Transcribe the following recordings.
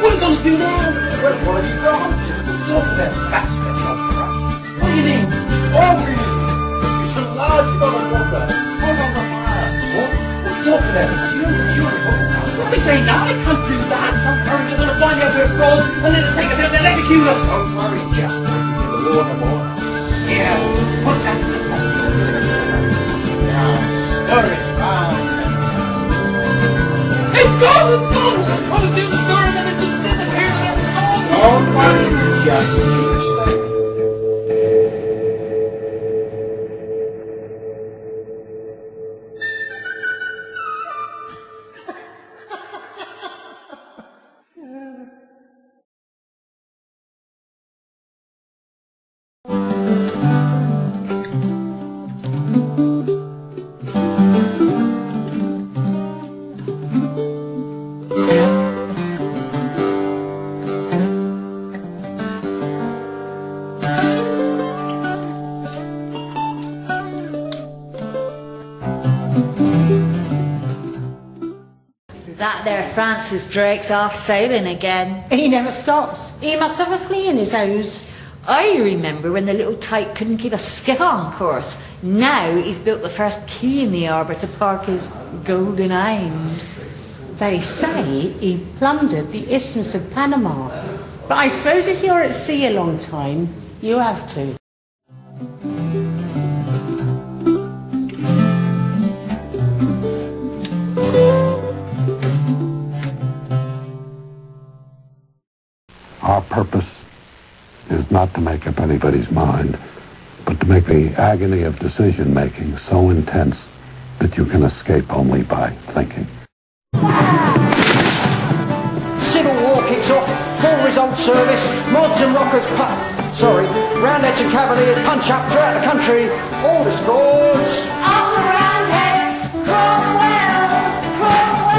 What are you going to do now? Well, what have you got? Talk about that's the job for us. What do you need? All we need is a large pot of water. Put on the fire. What are you talking about? They say now I can't do that. They're going to find out where it goes and then they'll take us out and they'll execute us. Don't worry, just wait until the Lord of order. Here, put that in the pot. Now, stir it round. It's gone! It's gone! I was doing the stir and then it just disappeared and it's gone! Don't worry, just keep it steady. That there Francis Drake's off sailing again. He never stops. He must have a flea in his hose. I remember when the little tyke couldn't keep a skiff on course. Now he's built the first quay in the harbour to park his Golden Hind. They say he plundered the Isthmus of Panama. But I suppose if you're at sea a long time, you have to. Our purpose is not to make up anybody's mind, but to make the agony of decision-making so intense that you can escape only by thinking. Civil War kicks off, full result service, mods and rockers Roundheads and Cavaliers punch up throughout the country, all the scores. All the Roundheads, Cromwell, Cromwell.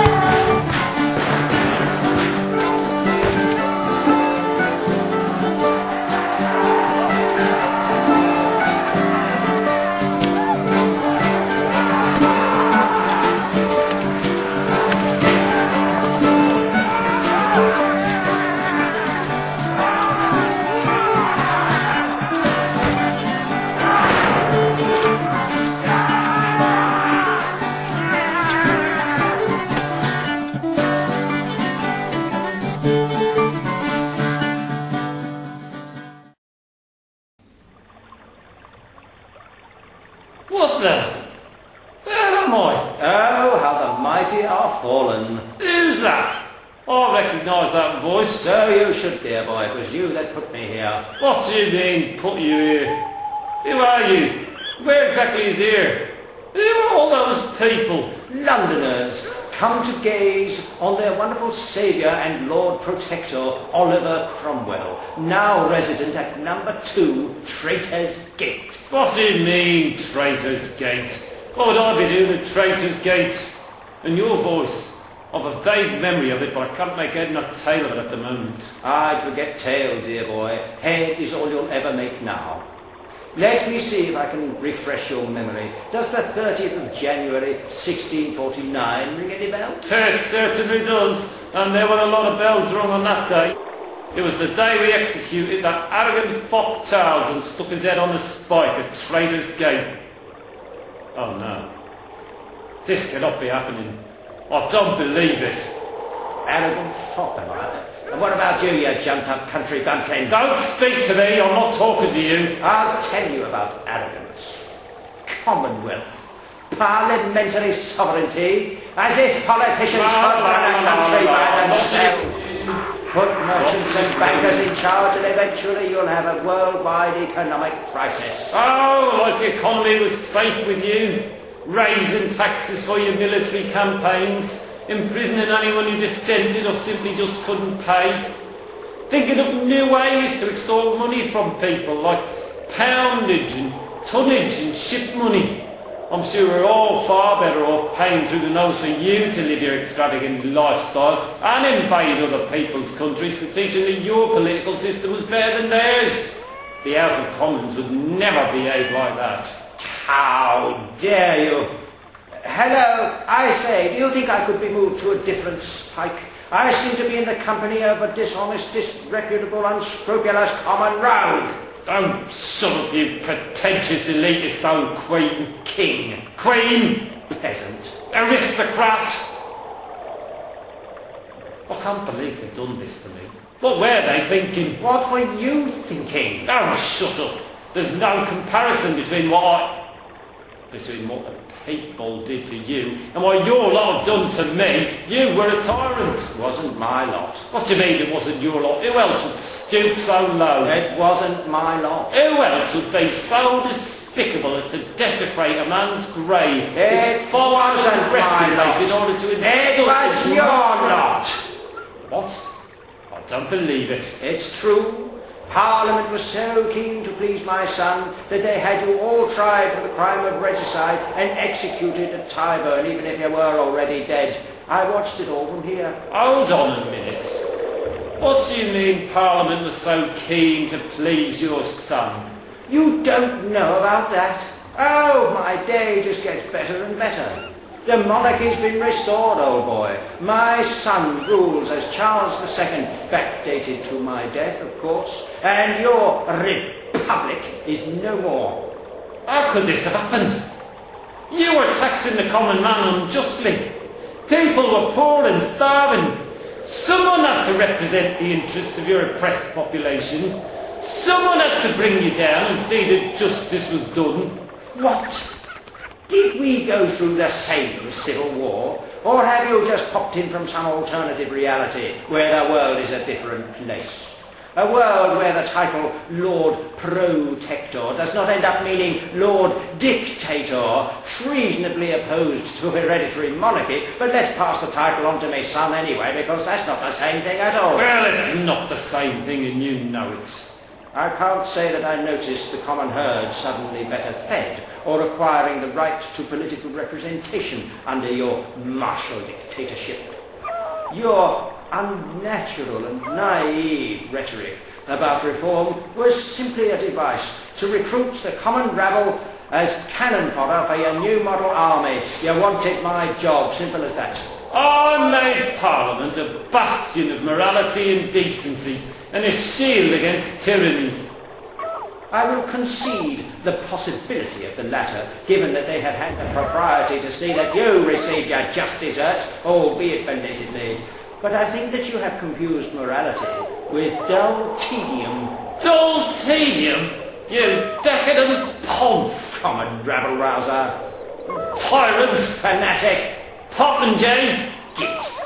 What the? Where am I? Oh, how the mighty are fallen. Who's that? I recognise that voice. So you should, dear boy. It was you that put me here. What do you mean, put you here? Who are you? Where exactly is here? Who are all those people? Londoners, come to gaze on their wonderful saviour and Lord Protector, Oliver Cromwell, now resident at number 2, Traitor's Gate. What do you mean, Traitor's Gate? What would I be doing at Traitor's Gate? And your voice? I've a vague memory of it, but I can't make head nor tail of it at the moment. I'd forget tail, dear boy. Head is all you'll ever make now. Let me see if I can refresh your memory. Does the 30th of January, 1649 ring any bell? It certainly does, and there were a lot of bells rung on that day. It was the day we executed that arrogant fop Charles and stuck his head on the spike at Traitor's Gate. Oh no. This cannot be happening. I don't believe it. Arrogant fop, am I? And what about you, you jumped-up country bumpkin? Don't speak to me, I'm not talking to you. I'll tell you about arrogance. Commonwealth. Parliamentary sovereignty. As if politicians could run a country by themselves. Put merchants and bankers in charge and eventually you'll have a worldwide economic crisis. Oh, like the economy was safe with you. Raising taxes for your military campaigns. Imprisoning anyone who dissented or simply just couldn't pay. Thinking of new ways to extort money from people like poundage and tonnage and ship money. I'm sure we're all far better off paying through the nose for you to live your extravagant lifestyle and invade other people's countries for teaching that your political system was better than theirs. The House of Commons would never behave like that. How dare you? Hello, I say, do you think I could be moved to a different spike? I seem to be in the company of a dishonest, disreputable, unscrupulous common rogue. Don't shut up, you pretentious elitist old queen. King. Queen! Peasant. Aristocrat! I can't believe they've done this to me. What were they thinking? What were you thinking? Oh, shut up. There's no comparison between what the people did to you and what your lot have done to me. You were a tyrant. It wasn't my lot. What do you mean it wasn't your lot? Who else would stoop so low? It wasn't my lot. Who else would be so despicable as to desecrate a man's grave? It wasn't my lot. In order to It was your lot. What? I don't believe it. It's true. Parliament was so keen to please my son that they had you all tried for the crime of regicide and executed at Tyburn, even if you were already dead. I watched it all from here. Hold on a minute. What do you mean Parliament was so keen to please your son? You don't know about that? Oh, my day just gets better and better. The monarchy's been restored, old boy. My son rules as Charles II, backdated to my death, of course, and your republic is no more. How could this have happened? You were taxing the common man unjustly. People were poor and starving. Someone had to represent the interests of your oppressed population. Someone had to bring you down and see that justice was done. What? Did we go through the same civil war? Or have you just popped in from some alternative reality where the world is a different place? A world where the title Lord Protector does not end up meaning Lord Dictator, treasonably opposed to hereditary monarchy, but let's pass the title on to my son anyway, because that's not the same thing at all. Well, it's not the same thing and you know it. I can't say that I noticed the common herd suddenly better fed or acquiring the right to political representation under your martial dictatorship. Your unnatural and naive rhetoric about reform was simply a device to recruit the common rabble as cannon fodder for your new model army. You wanted my job, simple as that. I made Parliament a bastion of morality and decency and a shield against tyranny. I will concede the possibility of the latter, given that they have had the propriety to see that you received your just deserts, albeit belatedly. But I think that you have confused morality with dull tedium. Dull tedium? You decadent ponce! Common rabble-rouser. Tyrant! Fanatic. Popinjay! Git.